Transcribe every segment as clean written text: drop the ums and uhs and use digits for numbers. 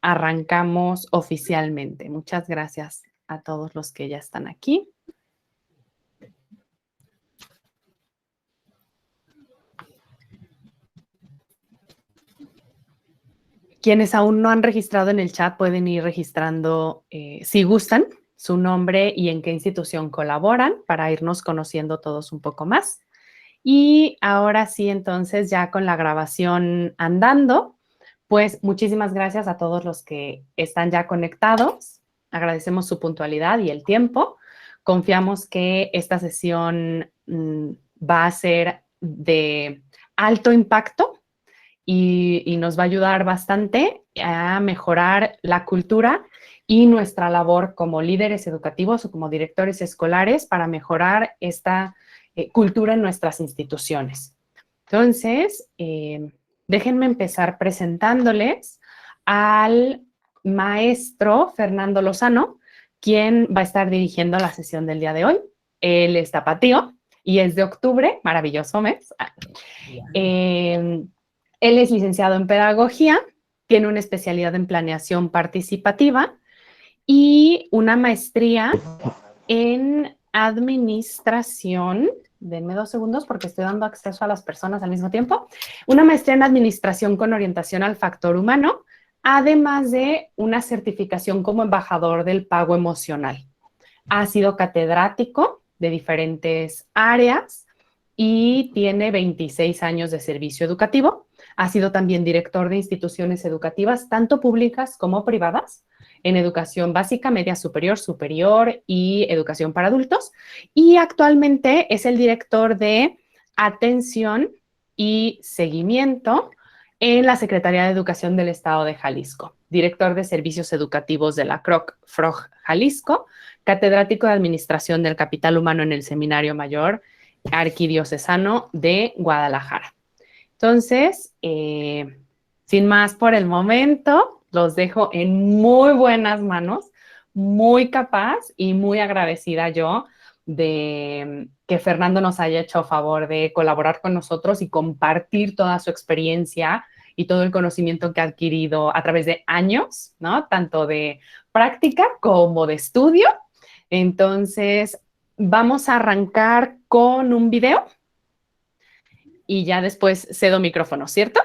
arrancamos oficialmente. Muchas gracias a todos los que ya están aquí. Quienes aún no han registrado en el chat pueden ir registrando, si gustan, su nombre y en qué institución colaboran para irnos conociendo todos un poco más. Y ahora sí, entonces, ya con la grabación andando, pues muchísimas gracias a todos los que están ya conectados. Agradecemos su puntualidad y el tiempo. Confiamos que esta sesión va a ser de alto impacto y nos va a ayudar bastante a mejorar la cultura y nuestra labor como líderes educativos o como directores escolares para mejorar esta cultura en nuestras instituciones. Entonces, déjenme empezar presentándoles al maestro Fernando Lozano, quien va a estar dirigiendo la sesión del día de hoy. Él es tapatío y es de octubre, maravilloso mes. Él es licenciado en pedagogía, tiene una especialidad en planeación participativa y una maestría en administración. Denme 2 segundos porque estoy dando acceso a las personas al mismo tiempo. Una maestría en administración con orientación al factor humano, además de una certificación como embajador del pago emocional. Ha sido catedrático de diferentes áreas y tiene 26 años de servicio educativo. Ha sido también director de instituciones educativas, tanto públicas como privadas, en educación básica, media superior, superior y educación para adultos. Y actualmente es el director de atención y seguimiento en la Secretaría de Educación del Estado de Jalisco, director de servicios educativos de la CROC Jalisco, catedrático de Administración del Capital Humano en el Seminario Mayor Arquidiocesano de Guadalajara. Entonces, sin más por el momento, los dejo en muy buenas manos, muy capaz y muy agradecida yo de que Fernando nos haya hecho favor de colaborar con nosotros y compartir toda su experiencia y todo el conocimiento que ha adquirido a través de años, ¿no? Tanto de práctica como de estudio. Entonces, vamos a arrancar con un video y ya después cedo micrófono, ¿cierto?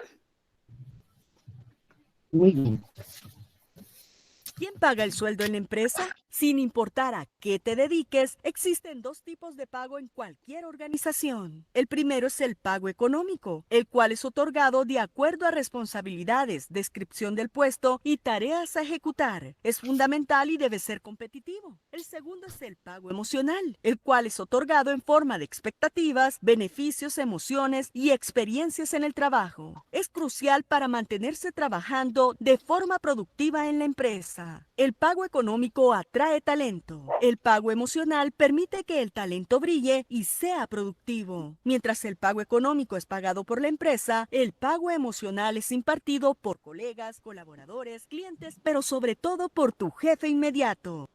Muy bien. ¿Quién paga el sueldo en la empresa? Sin importar a qué te dediques, existen 2 tipos de pago en cualquier organización. El primero es el pago económico, el cual es otorgado de acuerdo a responsabilidades, descripción del puesto y tareas a ejecutar. Es fundamental y debe ser competitivo. El segundo es el pago emocional, el cual es otorgado en forma de expectativas, beneficios, emociones y experiencias en el trabajo. Es crucial para mantenerse trabajando de forma productiva en la empresa. El pago económico atrae talento. El pago emocional permite que el talento brille y sea productivo. Mientras el pago económico es pagado por la empresa, el pago emocional es impartido por colegas, colaboradores, clientes, pero sobre todo por tu jefe inmediato.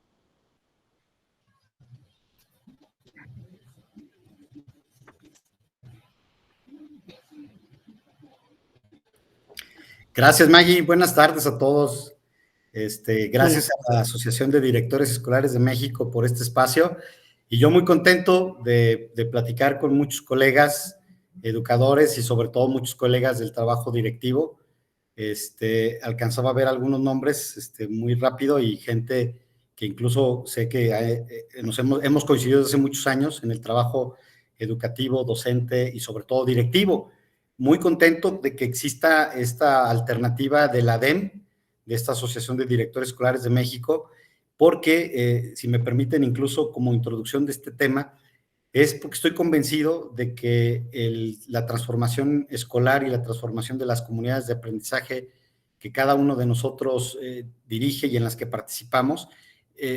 Gracias, Maggie. Buenas tardes a todos. Gracias a la Asociación de Directores Escolares de México por este espacio. Y yo muy contento de platicar con muchos colegas educadores y sobre todo muchos colegas del trabajo directivo. Alcanzaba a ver algunos nombres muy rápido y gente que incluso sé que hemos coincidido desde hace muchos años en el trabajo educativo, docente y sobre todo directivo. Muy contento de que exista esta alternativa de la ADEM, de esta Asociación de Directores Escolares de México, porque, si me permiten, incluso como introducción de este tema, es porque estoy convencido de que la transformación escolar y la transformación de las comunidades de aprendizaje que cada uno de nosotros dirige y en las que participamos,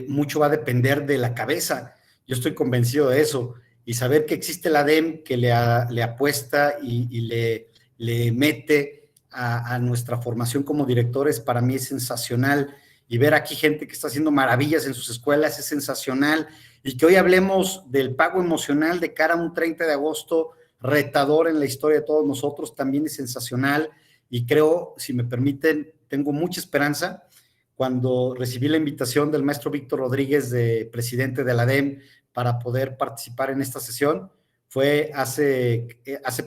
mucho va a depender de la cabeza. Yo estoy convencido de eso. Y saber que existe la ADEM que le apuesta y le mete a nuestra formación como directores, para mí es sensacional. Y ver aquí gente que está haciendo maravillas en sus escuelas es sensacional. Y que hoy hablemos del pago emocional de cara a un 30 de agosto retador en la historia de todos nosotros también es sensacional. y creo, si me permiten, tengo mucha esperanza. Cuando recibí la invitación del maestro Víctor Rodríguez, de presidente de la ADEM, para poder participar en esta sesión, fue hace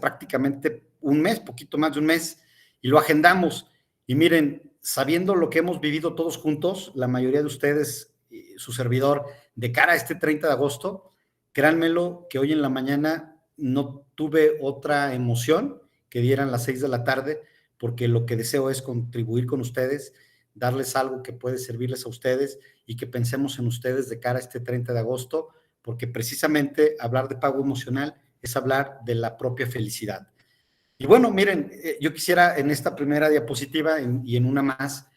prácticamente un mes, poquito más de un mes, y lo agendamos. Y miren, sabiendo lo que hemos vivido todos juntos, la mayoría de ustedes, su servidor, de cara a este 30 de agosto, créanmelo que hoy en la mañana no tuve otra emoción que dieran las 6 de la tarde, porque lo que deseo es contribuir con ustedes, darles algo que puede servirles a ustedes y que pensemos en ustedes de cara a este 30 de agosto, porque precisamente hablar de pago emocional es hablar de la propia felicidad. Y bueno, miren, yo quisiera en esta primera diapositiva y en una más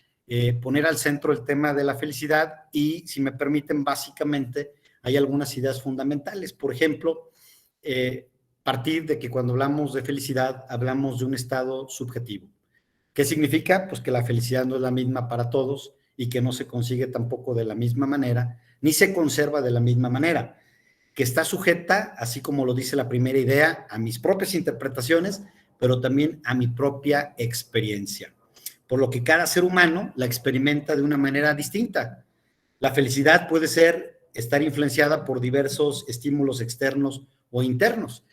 poner al centro el tema de la felicidad y, si me permiten, básicamente hay algunas ideas fundamentales. Por ejemplo, partir de que cuando hablamos de felicidad hablamos de un estado subjetivo. ¿Qué significa? Pues que la felicidad no es la misma para todos y que no se consigue tampoco de la misma manera, ni se conserva de la misma manera, que está sujeta, así como lo dice la primera idea, a mis propias interpretaciones, pero también a mi propia experiencia. Por lo que cada ser humano la experimenta de una manera distinta. La felicidad puede estar influenciada por diversos estímulos externos o internos.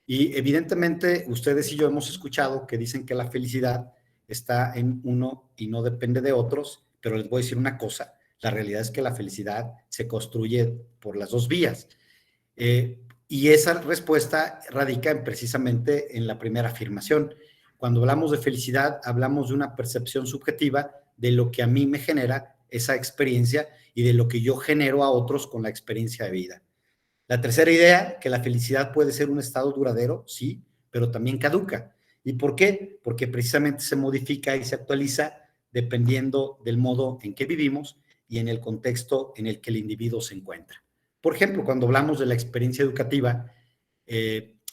Y evidentemente ustedes y yo hemos escuchado que dicen que la felicidad está en uno y no depende de otros, pero les voy a decir una cosa, la realidad es que la felicidad se construye por las dos vías. Y esa respuesta radica precisamente en la primera afirmación. Cuando hablamos de felicidad, hablamos de una percepción subjetiva de lo que a mí me genera esa experiencia y de lo que yo genero a otros con la experiencia de vida. La tercera idea, que la felicidad puede ser un estado duradero, sí, pero también caduca. ¿Y por qué? Porque precisamente se modifica y se actualiza dependiendo del modo en que vivimos y en el contexto en el que el individuo se encuentra. Por ejemplo, cuando hablamos de la experiencia educativa,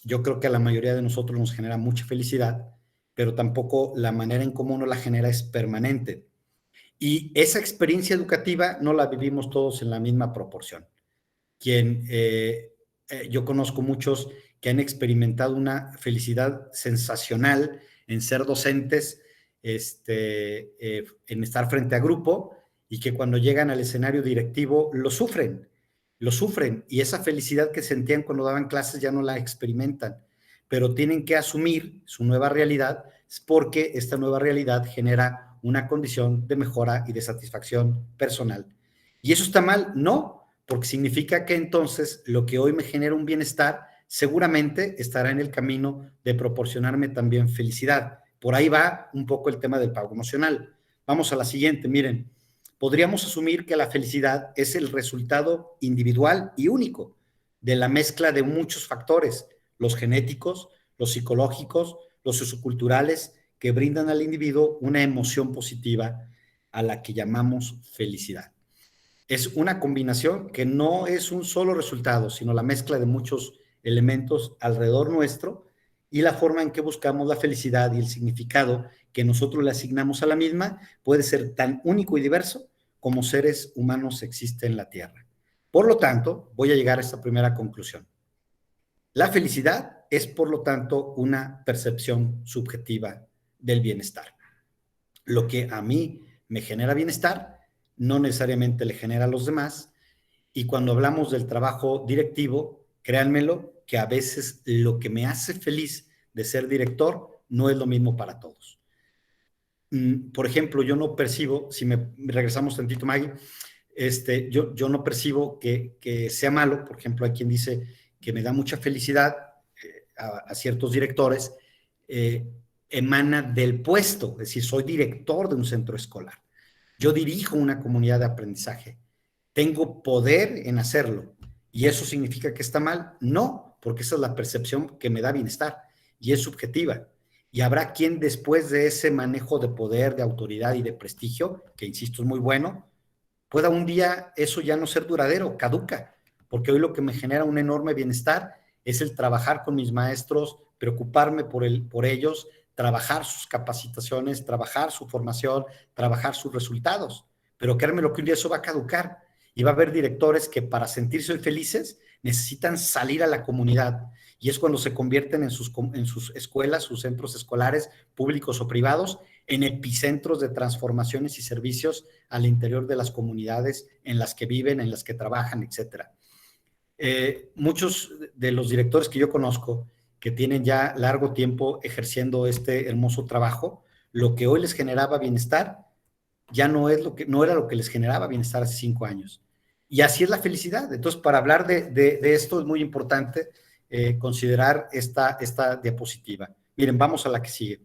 yo creo que a la mayoría de nosotros nos genera mucha felicidad, pero tampoco la manera en cómo uno la genera es permanente. Y esa experiencia educativa no la vivimos todos en la misma proporción. Yo conozco muchos que han experimentado una felicidad sensacional en ser docentes, en estar frente a grupo, y que cuando llegan al escenario directivo lo sufren, y esa felicidad que sentían cuando daban clases ya no la experimentan, pero tienen que asumir su nueva realidad porque esta nueva realidad genera una condición de mejora y de satisfacción personal. ¿Y eso está mal? No, porque significa que entonces lo que hoy me genera un bienestar seguramente estará en el camino de proporcionarme también felicidad. Por ahí va un poco el tema del pago emocional. Vamos a la siguiente, miren. Podríamos asumir que la felicidad es el resultado individual y único de la mezcla de muchos factores, los genéticos, los psicológicos, los socioculturales, que brindan al individuo una emoción positiva a la que llamamos felicidad. Es una combinación que no es un solo resultado, sino la mezcla de muchos elementos alrededor nuestro y la forma en que buscamos la felicidad y el significado que nosotros le asignamos a la misma puede ser tan único y diverso como seres humanos existen en la Tierra. Por lo tanto, voy a llegar a esta primera conclusión. La felicidad es, por lo tanto, una percepción subjetiva del bienestar. Lo que a mí me genera bienestar no necesariamente le genera a los demás, y cuando hablamos del trabajo directivo, créanmelo que a veces lo que me hace feliz de ser director no es lo mismo para todos. Por ejemplo, yo no percibo, si me regresamos tantito, Maggie, yo no percibo que sea malo. Por ejemplo, hay quien dice que me da mucha felicidad a ciertos directores, emana del puesto, es decir, soy director de un centro escolar. Yo dirijo una comunidad de aprendizaje, tengo poder en hacerlo, ¿y eso significa que está mal? No, porque esa es la percepción que me da bienestar y es subjetiva. Y habrá quien, después de ese manejo de poder, de autoridad y de prestigio, que insisto es muy bueno, pueda un día eso ya no ser duradero, caduca, porque hoy lo que me genera un enorme bienestar es el trabajar con mis maestros, preocuparme por ellos, trabajar sus capacitaciones, trabajar su formación, trabajar sus resultados. Pero créanme lo que un día eso va a caducar y va a haber directores que para sentirse hoy felices necesitan salir a la comunidad y es cuando se convierten en sus escuelas, sus centros escolares públicos o privados, en epicentros de transformaciones y servicios al interior de las comunidades en las que viven, en las que trabajan, etcétera. Muchos de los directores que yo conozco, que tienen ya largo tiempo ejerciendo este hermoso trabajo, lo que hoy les generaba bienestar, ya no era lo que les generaba bienestar hace 5 años. Y así es la felicidad. Entonces, para hablar de esto es muy importante considerar esta diapositiva. Miren, vamos a la que sigue.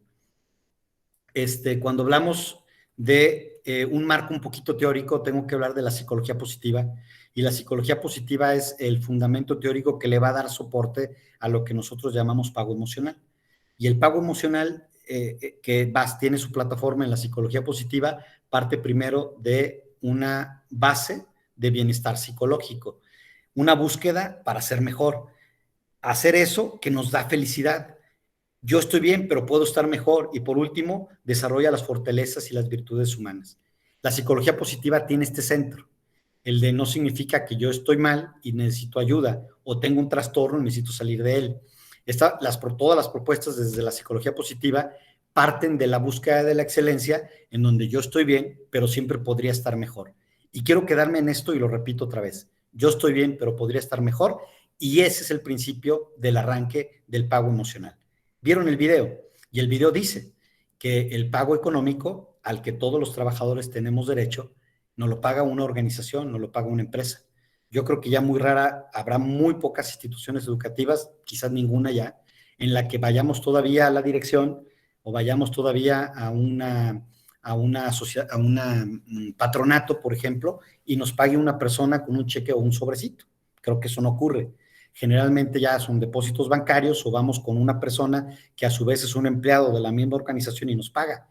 Cuando hablamos de un marco un poquito teórico, tengo que hablar de la psicología positiva, y la psicología positiva es el fundamento teórico que le va a dar soporte a lo que nosotros llamamos pago emocional. Y el pago emocional, tiene su plataforma en la psicología positiva, parte primero de una base de bienestar psicológico, una búsqueda para ser mejor, hacer eso que nos da felicidad. Yo estoy bien, pero puedo estar mejor. Y por último, desarrolla las fortalezas y las virtudes humanas. La psicología positiva tiene este centro. El de no significa que yo estoy mal y necesito ayuda, o tengo un trastorno y necesito salir de él. Todas las propuestas desde la psicología positiva parten de la búsqueda de la excelencia, en donde yo estoy bien, pero siempre podría estar mejor. Y quiero quedarme en esto y lo repito otra vez. Yo estoy bien, pero podría estar mejor. Y ese es el principio del arranque del pago emocional. Vieron el video, y el video dice que el pago económico al que todos los trabajadores tenemos derecho no lo paga una organización, no lo paga una empresa. Yo creo que ya habrá muy pocas instituciones educativas, quizás ninguna ya, en la que vayamos todavía a la dirección o vayamos todavía a un patronato, por ejemplo, y nos pague una persona con un cheque o un sobrecito. Creo que eso no ocurre. Generalmente ya son depósitos bancarios, o vamos con una persona que a su vez es un empleado de la misma organización y nos paga.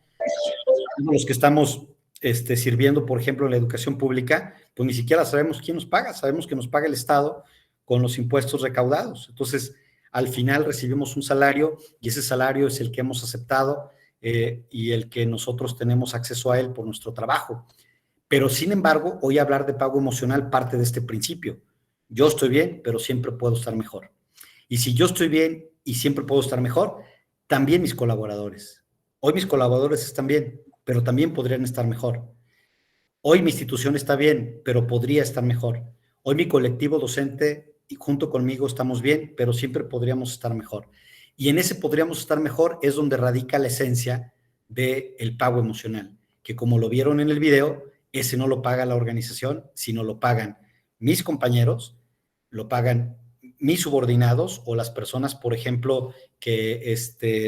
Los que estamos sirviendo, por ejemplo, en la educación pública, pues ni siquiera sabemos quién nos paga. Sabemos que nos paga el Estado con los impuestos recaudados. Entonces, al final recibimos un salario, y ese salario es el que hemos aceptado y el que nosotros tenemos acceso a él por nuestro trabajo. Pero, sin embargo, hoy hablar de pago emocional parte de este principio. Yo estoy bien, pero siempre puedo estar mejor. Y si yo estoy bien y siempre puedo estar mejor, también mis colaboradores. Hoy mis colaboradores están bien, pero también podrían estar mejor. Hoy mi institución está bien, pero podría estar mejor. Hoy mi colectivo docente y junto conmigo estamos bien, pero siempre podríamos estar mejor. Y en ese podríamos estar mejor es donde radica la esencia del pago emocional, que como lo vieron en el video, ese no lo paga la organización, sino lo pagan mis compañeros, lo pagan mis subordinados o las personas, por ejemplo, que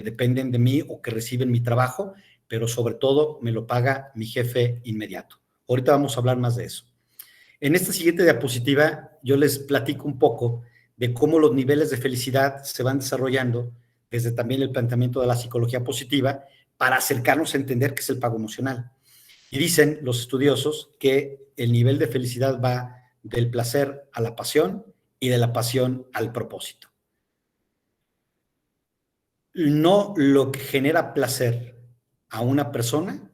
dependen de mí o que reciben mi trabajo, pero sobre todo me lo paga mi jefe inmediato. Ahorita vamos a hablar más de eso. En esta siguiente diapositiva yo les platico un poco de cómo los niveles de felicidad se van desarrollando desde también el planteamiento de la psicología positiva para acercarnos a entender qué es el pago emocional. Y dicen los estudiosos que el nivel de felicidad va del placer a la pasión y de la pasión al propósito. No lo que genera placer a una persona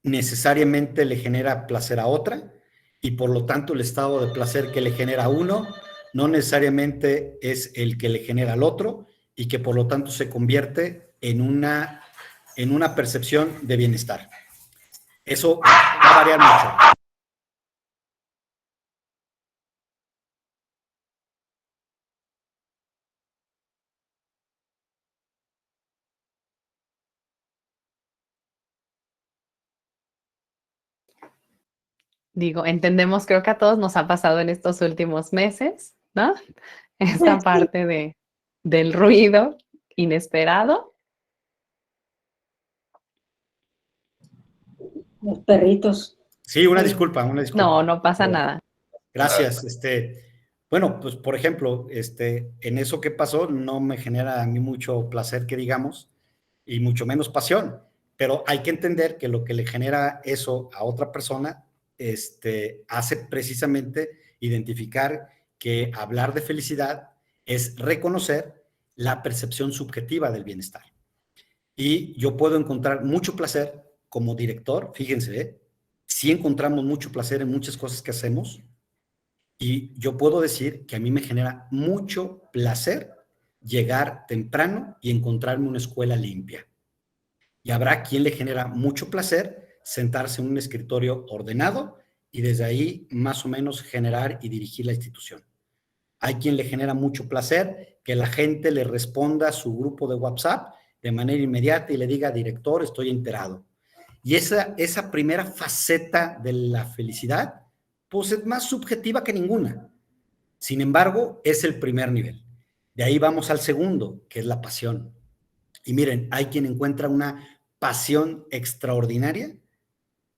necesariamente le genera placer a otra, y por lo tanto el estado de placer que le genera a uno no necesariamente es el que le genera al otro, y que por lo tanto se convierte en una percepción de bienestar. Eso va a variar mucho. Digo, entendemos, creo que a todos nos ha pasado en estos últimos meses, ¿no? Esta parte del ruido inesperado. Los perritos. Sí, una disculpa. No, no pasa nada. Gracias. Bueno, pues por ejemplo, en eso que pasó no me genera a mí mucho placer, que digamos, y mucho menos pasión, pero hay que entender que lo que le genera eso a otra persona hace precisamente identificar que hablar de felicidad es reconocer la percepción subjetiva del bienestar. Y yo puedo encontrar mucho placer como director, fíjense, sí encontramos mucho placer en muchas cosas que hacemos, Y yo puedo decir que a mí me genera mucho placer llegar temprano y encontrarme una escuela limpia. Y habrá quien le genera mucho placer sentarse en un escritorio ordenado y desde ahí más o menos generar y dirigir la institución. Hay quien le genera mucho placer que la gente le responda a su grupo de WhatsApp de manera inmediata y le diga, director, estoy enterado. Y esa primera faceta de la felicidad, pues es más subjetiva que ninguna. Sin embargo, es el primer nivel. De ahí vamos al segundo, que es la pasión. Y miren, hay quien encuentra una pasión extraordinaria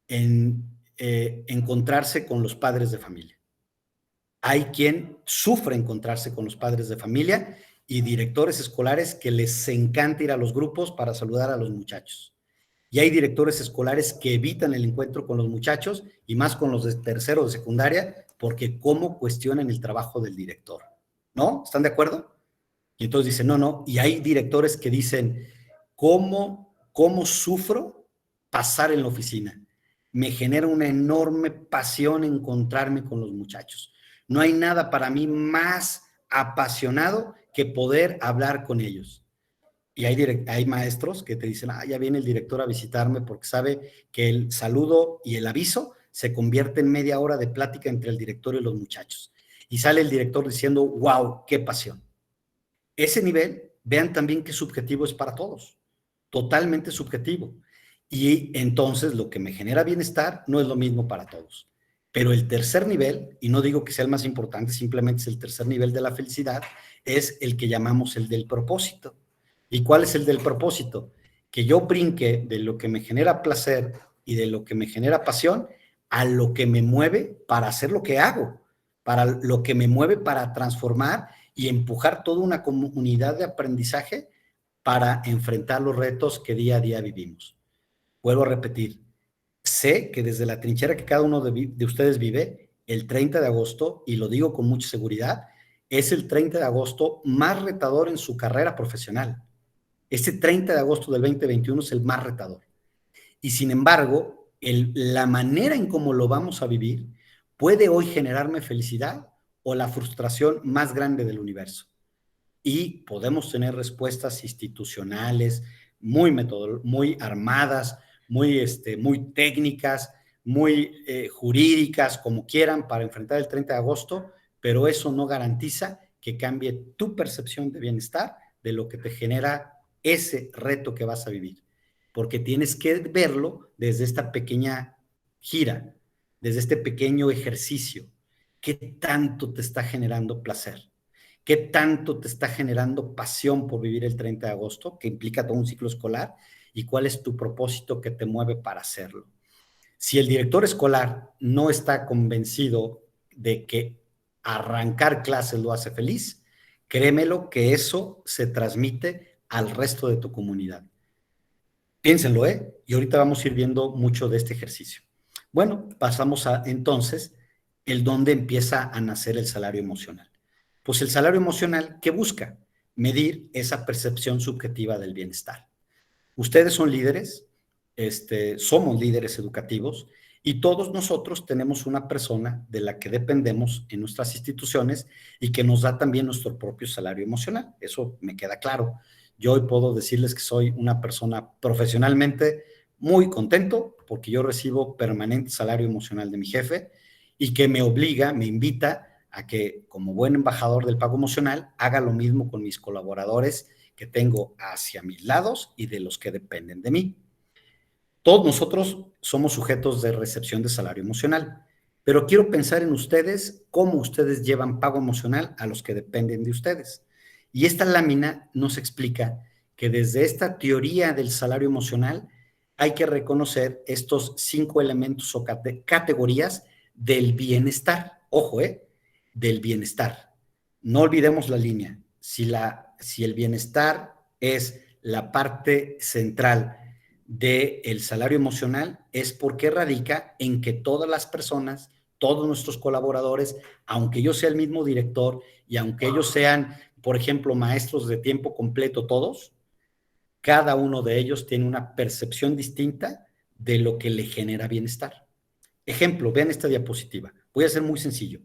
en encontrarse con los padres de familia. Hay quien sufre encontrarse con los padres de familia y directores escolares que les encanta ir a los grupos para saludar a los muchachos. Y hay directores escolares que evitan el encuentro con los muchachos y más con los de tercero de secundaria porque cómo cuestionan el trabajo del director. ¿No? ¿Están de acuerdo? Y entonces dicen, no. Y hay directores que dicen, ¿cómo sufro pasar en la oficina? Me genera una enorme pasión encontrarme con los muchachos. No hay nada para mí más apasionado que poder hablar con ellos. Y hay maestros que te dicen, ya viene el director a visitarme porque sabe que el saludo y el aviso se convierte en media hora de plática entre el director y los muchachos. Y sale el director diciendo, wow, qué pasión. Ese nivel, vean también que subjetivo es para todos, totalmente subjetivo. Y entonces lo que me genera bienestar no es lo mismo para todos. Pero el tercer nivel, y no digo que sea el más importante, simplemente es el tercer nivel de la felicidad, es el que llamamos el del propósito. ¿Y cuál es el del propósito? Que yo brinque de lo que me genera placer y de lo que me genera pasión a lo que me mueve para hacer lo que hago, para lo que me mueve para transformar y empujar toda una comunidad de aprendizaje para enfrentar los retos que día a día vivimos. Vuelvo a repetir, sé que desde la trinchera que cada uno de ustedes vive, el 30 de agosto, y lo digo con mucha seguridad, es el 30 de agosto más retador en su carrera profesional. Este 30 de agosto del 2021 es el más retador. Y sin embargo, la manera en cómo lo vamos a vivir puede hoy generarme felicidad o la frustración más grande del universo. Y podemos tener respuestas institucionales muy armadas, muy técnicas, muy jurídicas, como quieran, para enfrentar el 30 de agosto, pero eso no garantiza que cambie tu percepción de bienestar de lo que te genera ese reto que vas a vivir, porque tienes que verlo desde esta pequeña gira, desde este pequeño ejercicio. ¿Qué tanto te está generando placer? ¿Qué tanto te está generando pasión por vivir el 30 de agosto, que implica todo un ciclo escolar? ¿Y cuál es tu propósito que te mueve para hacerlo? Si el director escolar no está convencido de que arrancar clases lo hace feliz, créemelo que eso se transmite al resto de tu comunidad. Piénsenlo, y ahorita vamos a ir viendo mucho de este ejercicio. Bueno, pasamos a entonces el dónde empieza a nacer el salario emocional. Pues el salario emocional, ¿qué busca? Medir esa percepción subjetiva del bienestar. Ustedes son líderes, somos líderes educativos y todos nosotros tenemos una persona de la que dependemos en nuestras instituciones y que nos da también nuestro propio salario emocional. Eso me queda claro. Yo hoy puedo decirles que soy una persona profesionalmente muy contento porque yo recibo permanente salario emocional de mi jefe y que me obliga, me invita a que como buen embajador del pago emocional haga lo mismo con mis colaboradores que tengo hacia mis lados y de los que dependen de mí. Todos nosotros somos sujetos de recepción de salario emocional, pero quiero pensar en ustedes, cómo ustedes llevan pago emocional a los que dependen de ustedes. Y esta lámina nos explica que desde esta teoría del salario emocional hay que reconocer estos 5 elementos o categorías del bienestar. Ojo, del bienestar. No olvidemos la línea. Si el bienestar es la parte central del salario emocional, es porque radica en que todas las personas, todos nuestros colaboradores, aunque yo sea el mismo director y aunque ellos sean, por ejemplo, maestros de tiempo completo todos, cada uno de ellos tiene una percepción distinta de lo que le genera bienestar. Ejemplo, vean esta diapositiva. Voy a ser muy sencillo.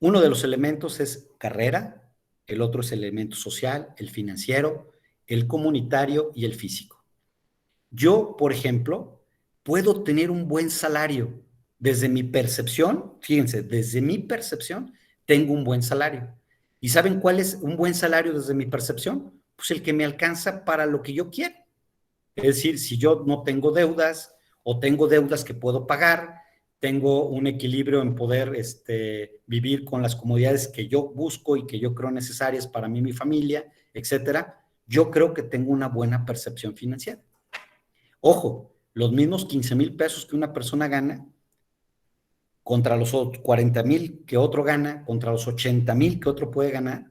Uno de los elementos es carrera, el otro es el elemento social, el financiero, el comunitario y el físico. Yo, por ejemplo, puedo tener un buen salario. Desde mi percepción, fíjense, desde mi percepción, tengo un buen salario. ¿Y saben cuál es un buen salario desde mi percepción? Pues el que me alcanza para lo que yo quiero. Es decir, si yo no tengo deudas o tengo deudas que puedo pagar, tengo un equilibrio en poder vivir con las comodidades que yo busco y que yo creo necesarias para mí y mi familia, etcétera, yo creo que tengo una buena percepción financiera. Ojo, los mismos 15,000 pesos que una persona gana contra los 40,000 que otro gana, contra los 80,000 que otro puede ganar,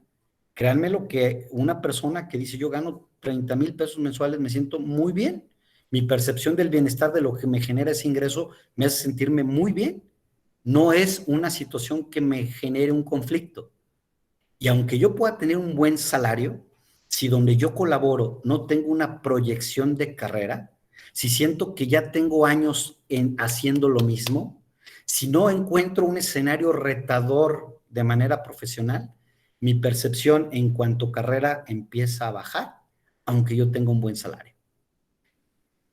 créanme lo que una persona que dice yo gano 30,000 pesos mensuales, me siento muy bien. Mi percepción del bienestar de lo que me genera ese ingreso me hace sentirme muy bien. No es una situación que me genere un conflicto. Y aunque yo pueda tener un buen salario, si donde yo colaboro no tengo una proyección de carrera, si siento que ya tengo años haciendo lo mismo, si no encuentro un escenario retador de manera profesional, mi percepción en cuanto a carrera empieza a bajar, aunque yo tenga un buen salario.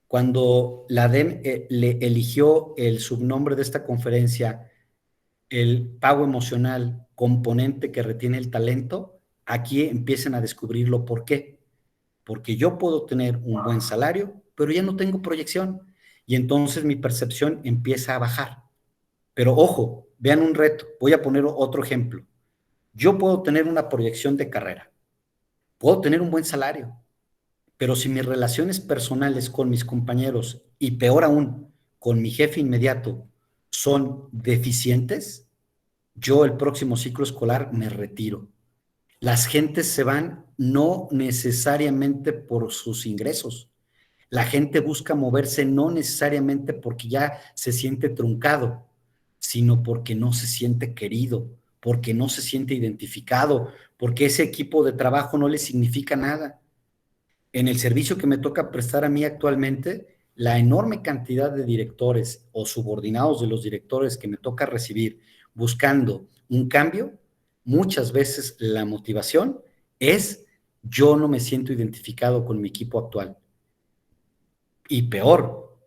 Cuando la DEM le eligió el subnombre de esta conferencia, el pago emocional, componente que retiene el talento, aquí empiezan a descubrirlo. ¿Por qué? Porque yo puedo tener un buen salario, pero ya no tengo proyección y entonces mi percepción empieza a bajar. Pero ojo, vean un reto, voy a poner otro ejemplo. Yo puedo tener una proyección de carrera, puedo tener un buen salario, pero si mis relaciones personales con mis compañeros y peor aún, con mi jefe inmediato son deficientes, yo el próximo ciclo escolar me retiro. Las gentes se van no necesariamente por sus ingresos. La gente busca moverse no necesariamente porque ya se siente truncado, sino porque no se siente querido, porque no se siente identificado, porque ese equipo de trabajo no le significa nada. En el servicio que me toca prestar a mí actualmente, la enorme cantidad de directores o subordinados de los directores que me toca recibir buscando un cambio, muchas veces la motivación es yo no me siento identificado con mi equipo actual. Y peor,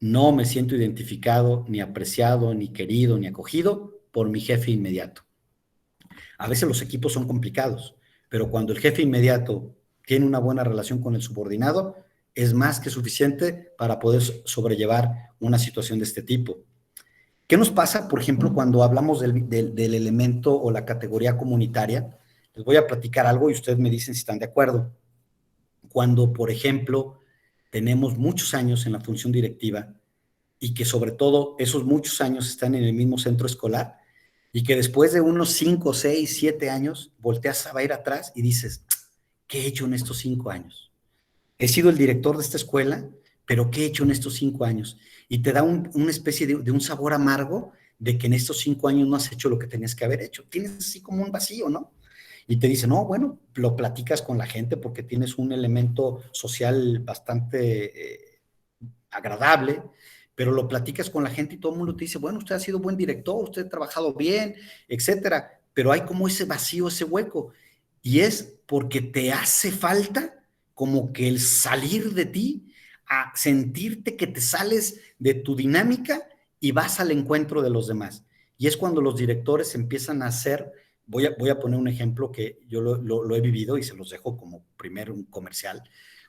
no me siento identificado, ni apreciado, ni querido, ni acogido por mi jefe inmediato. A veces los equipos son complicados, pero cuando el jefe inmediato tiene una buena relación con el subordinado, es más que suficiente para poder sobrellevar una situación de este tipo. ¿Qué nos pasa, por ejemplo, cuando hablamos del elemento o la categoría comunitaria? Les voy a platicar algo y ustedes me dicen si están de acuerdo. Cuando, por ejemplo, tenemos muchos años en la función directiva y que sobre todo esos muchos años están en el mismo centro escolar y que después de unos 5, 6, 7 años volteas a ir atrás y dices, ¿qué he hecho en estos 5 años? He sido el director de esta escuela, pero ¿qué he hecho en estos 5 años? Y te da una especie de un sabor amargo de que en estos 5 años no has hecho lo que tenías que haber hecho. Tienes así como un vacío, ¿no? Y te dice, no, bueno, lo platicas con la gente porque tienes un elemento social bastante agradable, pero lo platicas con la gente y todo el mundo te dice, bueno, usted ha sido buen director, usted ha trabajado bien, etcétera, pero hay como ese vacío, ese hueco, y es porque te hace falta como que el salir de ti, a sentirte que te sales de tu dinámica y vas al encuentro de los demás. Y es cuando los directores empiezan a hacer, voy a poner un ejemplo que yo lo he vivido y se los dejo como primero un comercial.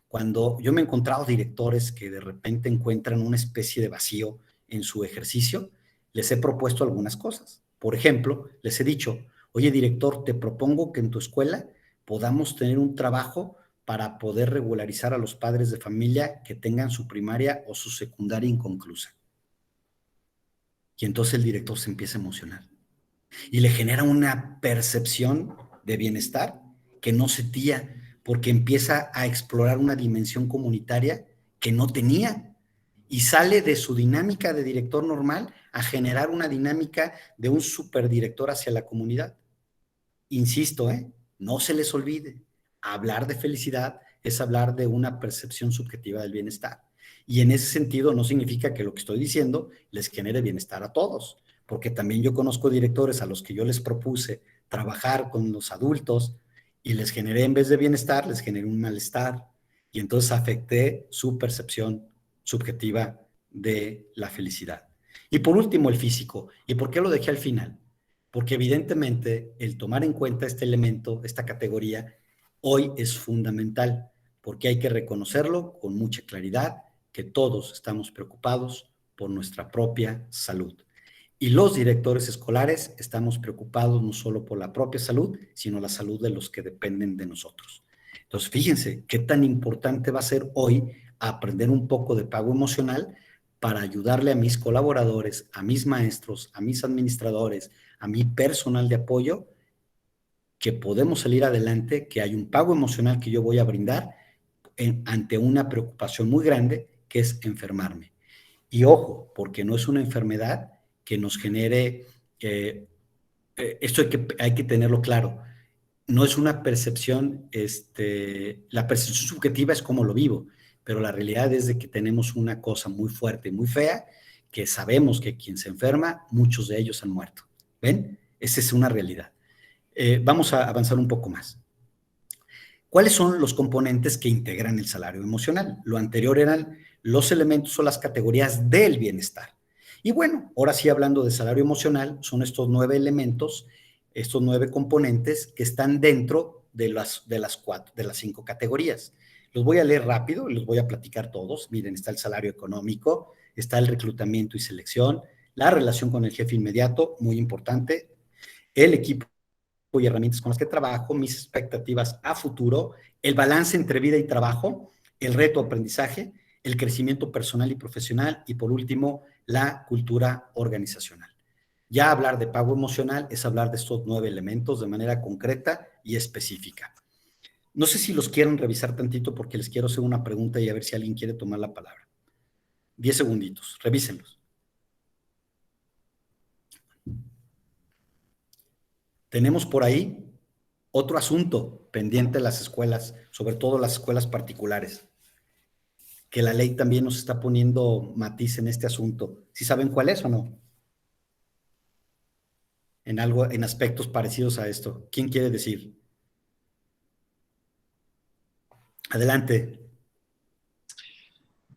Cuando yo me he encontrado directores que de repente encuentran una especie de vacío en su ejercicio, les he propuesto algunas cosas. Por ejemplo, les he dicho, oye director, te propongo que en tu escuela podamos tener un trabajo para poder regularizar a los padres de familia que tengan su primaria o su secundaria inconclusa. Y entonces el director se empieza a emocionar y le genera una percepción de bienestar que no sentía, porque empieza a explorar una dimensión comunitaria que no tenía y sale de su dinámica de director normal a generar una dinámica de un superdirector hacia la comunidad. Insisto, no se les olvide, hablar de felicidad es hablar de una percepción subjetiva del bienestar. Y en ese sentido no significa que lo que estoy diciendo les genere bienestar a todos, porque también yo conozco directores a los que yo les propuse trabajar con los adultos y les generé, en vez de bienestar, les generé un malestar, y entonces afecté su percepción subjetiva de la felicidad. Y por último, el físico. ¿Y por qué lo dejé al final? Porque evidentemente el tomar en cuenta este elemento, esta categoría, hoy es fundamental, porque hay que reconocerlo con mucha claridad, que todos estamos preocupados por nuestra propia salud. Y los directores escolares estamos preocupados no solo por la propia salud, sino la salud de los que dependen de nosotros. Entonces, fíjense qué tan importante va a ser hoy aprender un poco de pago emocional para ayudarle a mis colaboradores, a mis maestros, a mis administradores, a mi personal de apoyo, que podemos salir adelante, que hay un pago emocional que yo voy a brindar ante una preocupación muy grande, que es enfermarme. Y ojo, porque no es una enfermedad que nos genere, esto hay que tenerlo claro, no es una percepción, la percepción subjetiva es como lo vivo, pero la realidad es de que tenemos una cosa muy fuerte, muy fea, que sabemos que quien se enferma, muchos de ellos han muerto. ¿Ven? Esa es una realidad. Vamos a avanzar un poco más. ¿Cuáles son los componentes que integran el salario emocional? Lo anterior eran los elementos o las categorías del bienestar. Y bueno, ahora sí, hablando de salario emocional, son estos 9 elementos, estos 9 componentes que están dentro de las 5 categorías. Los voy a leer rápido y los voy a platicar todos. Miren, está el salario económico, está el reclutamiento y selección, la relación con el jefe inmediato, muy importante, el equipo y herramientas con las que trabajo, mis expectativas a futuro, el balance entre vida y trabajo, el reto aprendizaje, el crecimiento personal y profesional, y por último, la cultura organizacional. Ya hablar de pago emocional es hablar de estos 9 elementos de manera concreta y específica. No sé si los quieren revisar tantito porque les quiero hacer una pregunta y a ver si alguien quiere tomar la palabra. 10 segunditos, revísenlos. Tenemos por ahí otro asunto pendiente de las escuelas, sobre todo las escuelas particulares, que la ley también nos está poniendo matiz en este asunto. ¿Sí saben cuál es o no? En aspectos parecidos a esto. ¿Quién quiere decir? Adelante.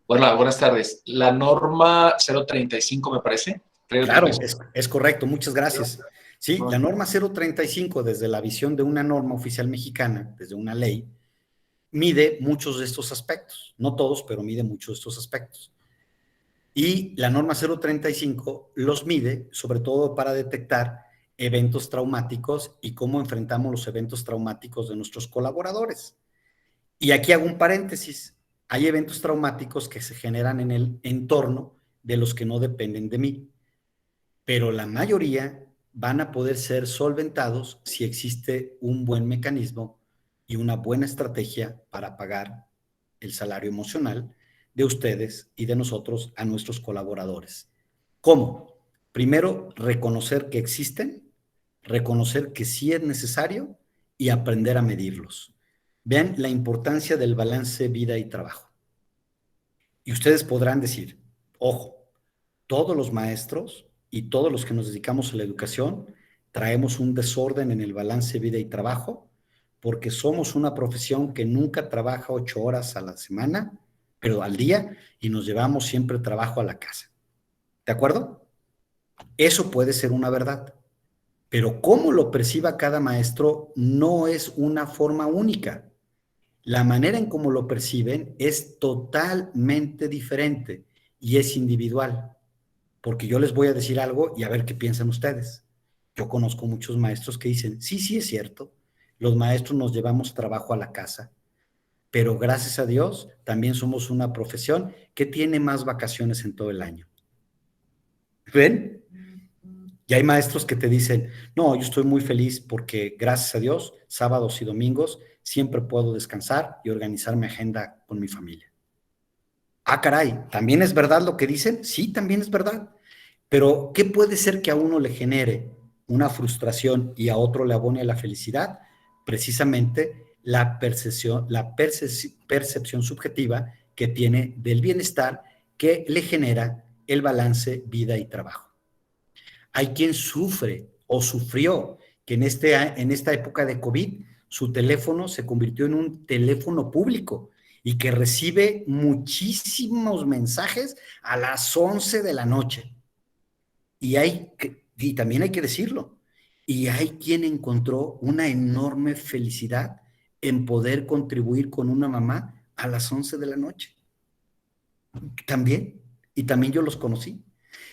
Hola, buenas tardes. La norma 035, me parece. Claro, es correcto, muchas gracias. Sí, la norma 035, desde la visión de una norma oficial mexicana, desde una ley, mide muchos de estos aspectos. No todos, pero mide muchos de estos aspectos. Y la norma 035 los mide, sobre todo para detectar eventos traumáticos y cómo enfrentamos los eventos traumáticos de nuestros colaboradores. Y aquí hago un paréntesis. Hay eventos traumáticos que se generan en el entorno de los que no dependen de mí, pero la mayoría van a poder ser solventados si existe un buen mecanismo y una buena estrategia para pagar el salario emocional de ustedes y de nosotros a nuestros colaboradores. ¿Cómo? Primero, reconocer que existen, reconocer que sí es necesario y aprender a medirlos. Vean la importancia del balance vida y trabajo. Y ustedes podrán decir, ojo, todos los maestros y todos los que nos dedicamos a la educación traemos un desorden en el balance vida y trabajo porque somos una profesión que nunca trabaja 8 horas a la semana, pero al día, y nos llevamos siempre trabajo a la casa. ¿De acuerdo? Eso puede ser una verdad, pero cómo lo perciba cada maestro no es una forma única. La manera en cómo lo perciben es totalmente diferente y es individual, porque yo les voy a decir algo y a ver qué piensan ustedes. Yo conozco muchos maestros que dicen, sí es cierto, los maestros nos llevamos trabajo a la casa, pero gracias a Dios también somos una profesión que tiene más vacaciones en todo el año. ¿Ven? Y hay maestros que te dicen, no, yo estoy muy feliz porque gracias a Dios, sábados y domingos, siempre puedo descansar y organizar mi agenda con mi familia. Ah, caray, ¿también es verdad lo que dicen? Sí, también es verdad. Pero, ¿qué puede ser que a uno le genere una frustración y a otro le abone la felicidad? Precisamente la percepción subjetiva que tiene del bienestar que le genera el balance vida y trabajo. Hay quien sufre o sufrió que en esta época de COVID su teléfono se convirtió en un teléfono público y que recibe muchísimos mensajes a las 11 de la noche. Y también hay que decirlo, y hay quien encontró una enorme felicidad en poder contribuir con una mamá a las 11 de la noche. También, y también yo los conocí.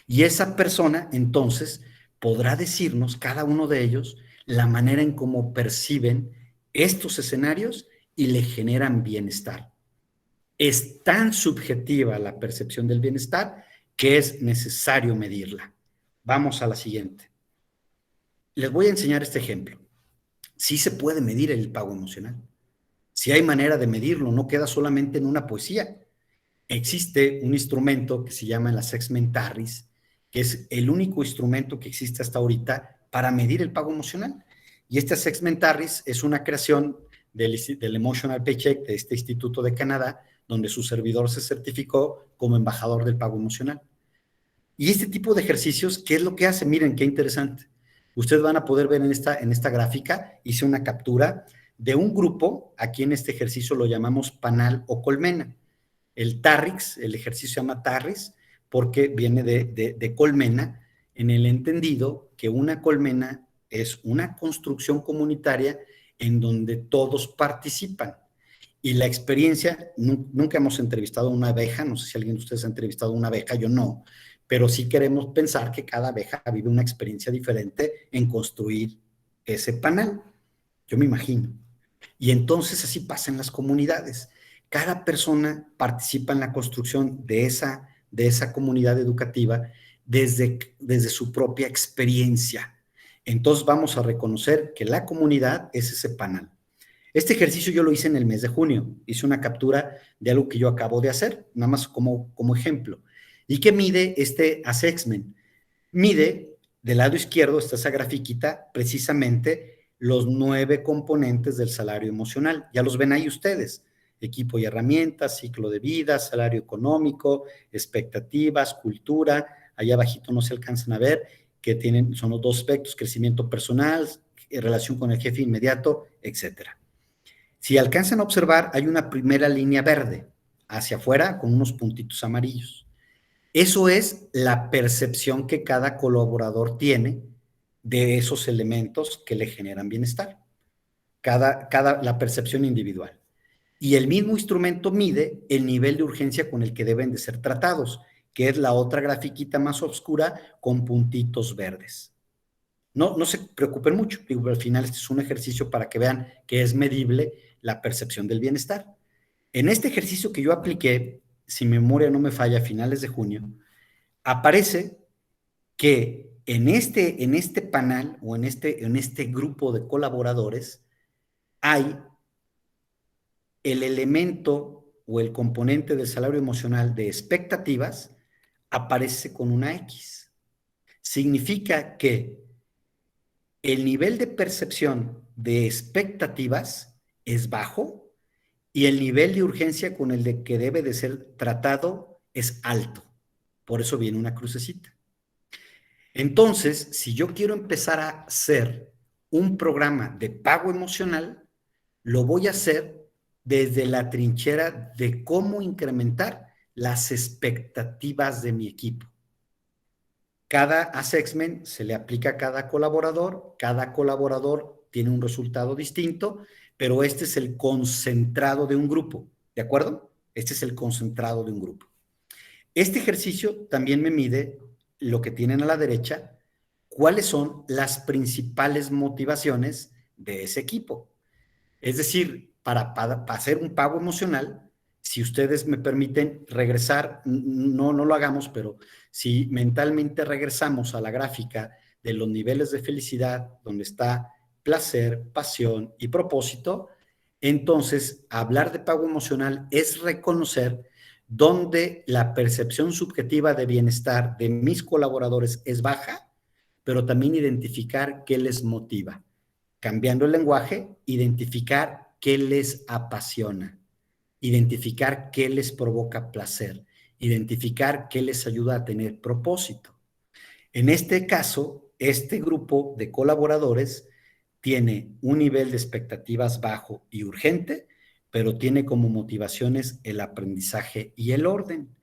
Y esa persona entonces podrá decirnos, cada uno de ellos, la manera en cómo perciben estos escenarios y le generan bienestar. Es tan subjetiva la percepción del bienestar que es necesario medirla. Vamos a la siguiente. Les voy a enseñar este ejemplo. Sí se puede medir el pago emocional. Sí hay manera de medirlo, no queda solamente en una poesía. Existe un instrumento que se llama el assessment TARRIS, que es el único instrumento que existe hasta ahorita para medir el pago emocional. Y este assessment TARRIS es una creación del Emotional Paycheck de este instituto de Canadá, donde su servidor se certificó como embajador del pago emocional. Y este tipo de ejercicios, ¿qué es lo que hace? Miren, qué interesante. Ustedes van a poder ver en esta gráfica, hice una captura de un grupo, aquí en este ejercicio lo llamamos panal o colmena. El TARRIS, el ejercicio se llama TARRIS porque viene de colmena, en el entendido que una colmena es una construcción comunitaria en donde todos participan. Y la experiencia, nunca hemos entrevistado a una abeja, no sé si alguien de ustedes ha entrevistado a una abeja, yo no, pero sí queremos pensar que cada abeja vive una experiencia diferente en construir ese panal, yo me imagino. Y entonces así pasa en las comunidades. Cada persona participa en la construcción de esa comunidad educativa desde su propia experiencia. Entonces vamos a reconocer que la comunidad es ese panal. Este ejercicio yo lo hice en el mes de junio. Hice una captura de algo que yo acabo de hacer, nada más como ejemplo. ¿Y qué mide este assessment? Mide, del lado izquierdo está esa grafiquita, precisamente los 9 componentes del salario emocional. Ya los ven ahí ustedes. Equipo y herramientas, ciclo de vida, salario económico, expectativas, cultura. Allá abajito no se alcanzan a ver, que son los 2 aspectos, crecimiento personal, relación con el jefe inmediato, etcétera. Si alcanzan a observar, hay una primera línea verde hacia afuera con unos puntitos amarillos. Eso es la percepción que cada colaborador tiene de esos elementos que le generan bienestar. La percepción individual. Y el mismo instrumento mide el nivel de urgencia con el que deben de ser tratados, que es la otra grafiquita más oscura con puntitos verdes. No se preocupen mucho, digo, al final este es un ejercicio para que vean que es medible la percepción del bienestar. En este ejercicio que yo apliqué, si mi memoria no me falla, a finales de junio, aparece que en este panel o en este grupo de colaboradores hay el elemento o el componente del salario emocional de expectativas aparece con una X. Significa que el nivel de percepción de expectativas es bajo y el nivel de urgencia con el de que debe de ser tratado es alto. Por eso viene una crucecita. Entonces, si yo quiero empezar a hacer un programa de pago emocional, lo voy a hacer desde la trinchera de cómo incrementar las expectativas de mi equipo. Cada assessment se le aplica a cada colaborador tiene un resultado distinto, pero este es el concentrado de un grupo, ¿de acuerdo? Este es el concentrado de un grupo. Este ejercicio también me mide lo que tienen a la derecha, cuáles son las principales motivaciones de ese equipo. Es decir, para hacer un pago emocional, si ustedes me permiten regresar, no lo hagamos, pero si mentalmente regresamos a la gráfica de los niveles de felicidad, donde está placer, pasión y propósito, entonces hablar de pago emocional es reconocer donde la percepción subjetiva de bienestar de mis colaboradores es baja, pero también identificar qué les motiva. Cambiando el lenguaje, identificar qué les apasiona, identificar qué les provoca placer, identificar qué les ayuda a tener propósito. En este caso, este grupo de colaboradores tiene un nivel de expectativas bajo y urgente, pero tiene como motivaciones el aprendizaje y el orden.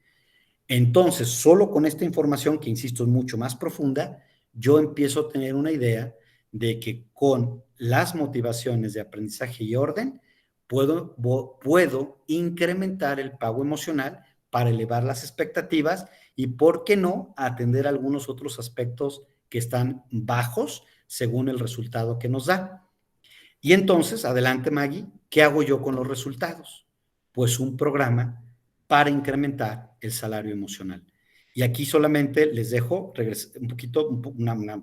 Entonces, solo con esta información, que insisto es mucho más profunda, yo empiezo a tener una idea de que con las motivaciones de aprendizaje y orden, puedo incrementar el pago emocional para elevar las expectativas y, ¿por qué no?, atender algunos otros aspectos que están bajos según el resultado que nos da. Y entonces, adelante Maggie, ¿qué hago yo con los resultados? Pues un programa para incrementar el salario emocional. Y aquí solamente les dejo un poquito una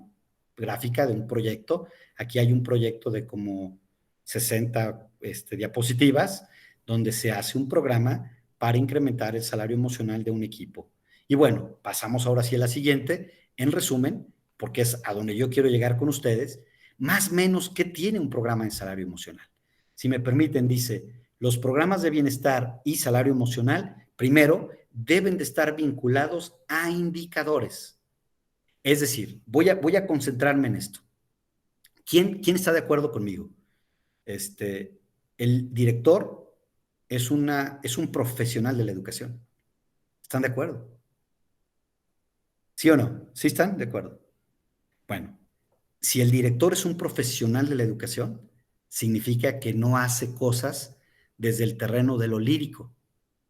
gráfica de un proyecto. Aquí hay un proyecto de como 60 diapositivas donde se hace un programa para incrementar el salario emocional de un equipo. Y bueno, pasamos ahora sí a la siguiente. En resumen, porque es a donde yo quiero llegar con ustedes, más o menos, ¿qué tiene un programa de salario emocional? Si me permiten, dice, los programas de bienestar y salario emocional, primero, deben de estar vinculados a indicadores. Es decir, voy a concentrarme en esto. ¿Quién está de acuerdo conmigo? El director es un profesional de la educación. ¿Están de acuerdo? ¿Sí o no? ¿Sí están de acuerdo? Bueno, si el director es un profesional de la educación, significa que no hace cosas desde el terreno de lo lírico,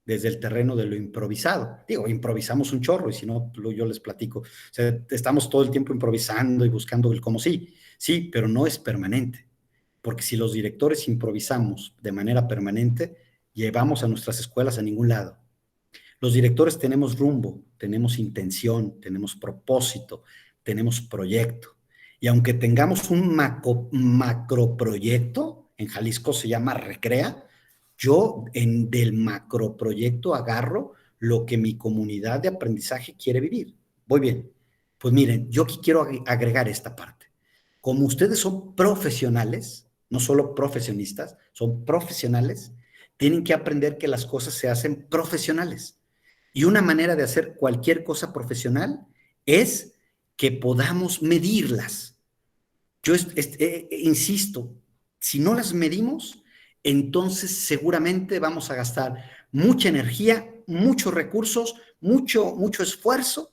desde el terreno de lo improvisado. Digo, improvisamos un chorro y si no, yo les platico. O sea, estamos todo el tiempo improvisando y buscando el cómo sí. Sí, pero no es permanente. Porque si los directores improvisamos de manera permanente, llevamos a nuestras escuelas a ningún lado. Los directores tenemos rumbo, tenemos intención, tenemos propósito, tenemos proyecto. Y aunque tengamos un macroproyecto, en Jalisco se llama Recrea, yo del macroproyecto agarro lo que mi comunidad de aprendizaje quiere vivir. Voy bien. Pues miren, yo aquí quiero agregar esta parte. Como ustedes son profesionales, no solo profesionistas, son profesionales, tienen que aprender que las cosas se hacen profesionales. Y una manera de hacer cualquier cosa profesional es que podamos medirlas. Yo insisto, si no las medimos, entonces seguramente vamos a gastar mucha energía, muchos recursos, mucho esfuerzo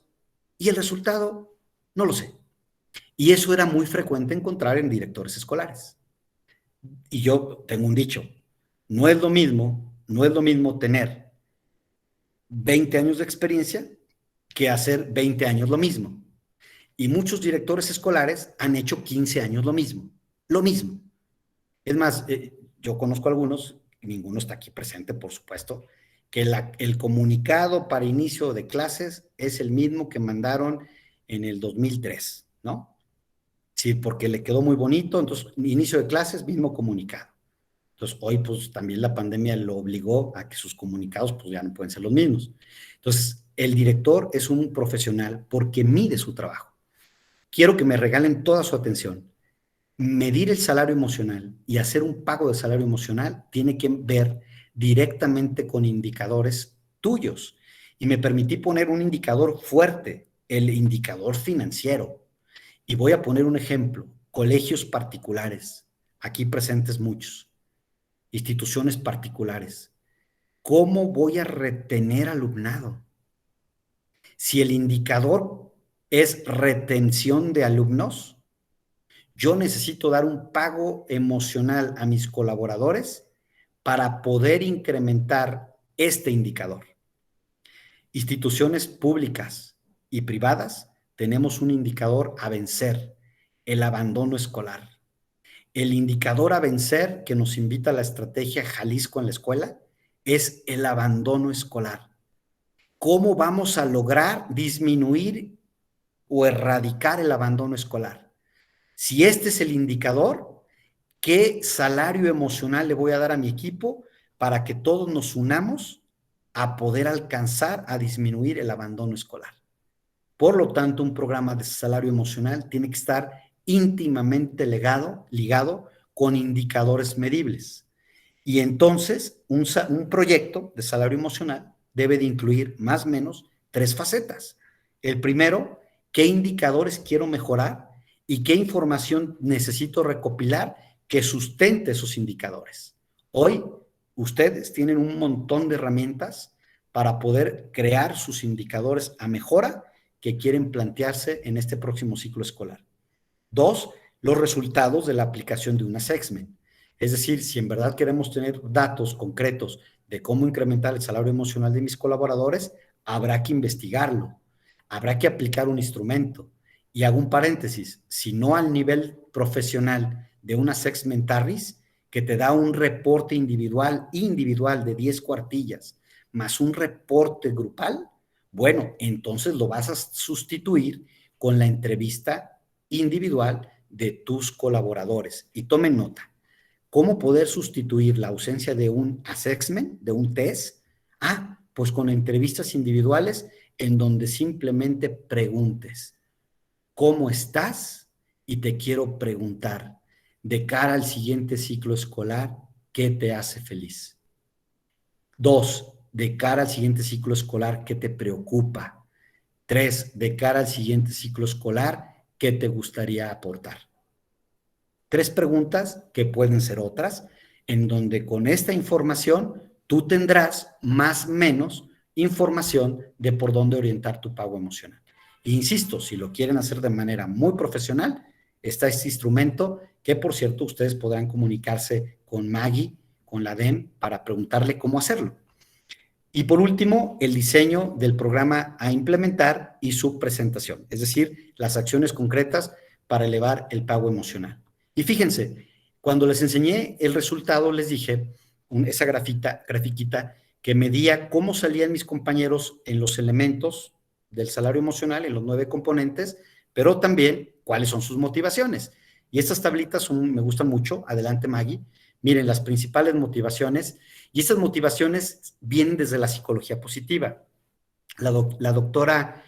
y el resultado no lo sé. Y eso era muy frecuente encontrar en directores escolares. Y yo tengo un dicho, no es lo mismo tener 20 años de experiencia que hacer 20 años lo mismo. Y muchos directores escolares han hecho 15 años lo mismo. Lo mismo. Es más, yo conozco a algunos, ninguno está aquí presente, por supuesto, que el comunicado para inicio de clases es el mismo que mandaron en el 2003, ¿no? Sí, porque le quedó muy bonito, entonces, inicio de clases, mismo comunicado. Entonces, hoy, pues, también la pandemia lo obligó a que sus comunicados, pues, ya no pueden ser los mismos. Entonces, el director es un profesional porque mide su trabajo. Quiero que me regalen toda su atención. Medir el salario emocional y hacer un pago de salario emocional tiene que ver directamente con indicadores tuyos. Y me permití poner un indicador fuerte, el indicador financiero. Y voy a poner un ejemplo, colegios particulares, aquí presentes muchos, instituciones particulares. ¿Cómo voy a retener alumnado? Si el indicador es retención de alumnos, yo necesito dar un pago emocional a mis colaboradores para poder incrementar este indicador. Instituciones públicas y privadas tenemos un indicador a vencer, el abandono escolar. El indicador a vencer que nos invita a la estrategia Jalisco en la escuela es el abandono escolar. ¿Cómo vamos a lograr disminuir o erradicar el abandono escolar? Si este es el indicador, ¿qué salario emocional le voy a dar a mi equipo para que todos nos unamos a poder alcanzar a disminuir el abandono escolar? Por lo tanto, un programa de salario emocional tiene que estar íntimamente ligado con indicadores medibles. Y entonces, un proyecto de salario emocional debe de incluir más o menos 3 facetas. El primero, qué indicadores quiero mejorar y qué información necesito recopilar que sustente esos indicadores. Hoy ustedes tienen un montón de herramientas para poder crear sus indicadores a mejora que quieren plantearse en este próximo ciclo escolar. 2, los resultados de la aplicación de un assessment. Es decir, si en verdad queremos tener datos concretos de cómo incrementar el salario emocional de mis colaboradores, habrá que investigarlo, habrá que aplicar un instrumento. Y hago un paréntesis, si no al nivel profesional de un assessment TARRIS, que te da un reporte individual de 10 cuartillas, más un reporte grupal, bueno, entonces lo vas a sustituir con la entrevista individual de tus colaboradores. Y tomen nota, ¿cómo poder sustituir la ausencia de un assessment, de un test? Pues con entrevistas individuales en donde simplemente preguntes, ¿cómo estás? Y te quiero preguntar, de cara al siguiente ciclo escolar, ¿qué te hace feliz? 2, de cara al siguiente ciclo escolar, ¿qué te preocupa? 3, de cara al siguiente ciclo escolar, ¿qué te gustaría aportar? 3 preguntas que pueden ser otras, en donde con esta información tú tendrás más o menos información de por dónde orientar tu pago emocional. E insisto, si lo quieren hacer de manera muy profesional, está este instrumento que, por cierto, ustedes podrán comunicarse con Maggie, con la DEM, para preguntarle cómo hacerlo. Y por último, el diseño del programa a implementar y su presentación, es decir, las acciones concretas para elevar el pago emocional. Y fíjense, cuando les enseñé el resultado, les dije, esa grafiquita que medía cómo salían mis compañeros en los elementos del salario emocional, en los 9 componentes, pero también cuáles son sus motivaciones. Y estas tablitas me gustan mucho. Adelante, Maggie. Miren, las principales motivaciones, y estas motivaciones vienen desde la psicología positiva. La doctora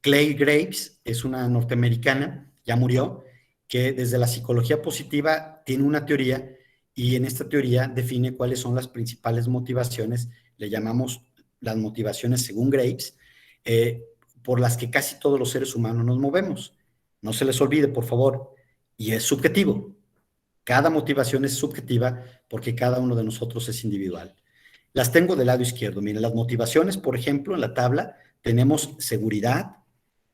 Clay Graves es una norteamericana, ya murió, que desde la psicología positiva tiene una teoría, y en esta teoría define cuáles son las principales motivaciones, le llamamos las motivaciones según Graves, por las que casi todos los seres humanos nos movemos. No se les olvide, por favor, y es subjetivo. Cada motivación es subjetiva porque cada uno de nosotros es individual. Las tengo del lado izquierdo. Miren, las motivaciones, por ejemplo, en la tabla tenemos seguridad,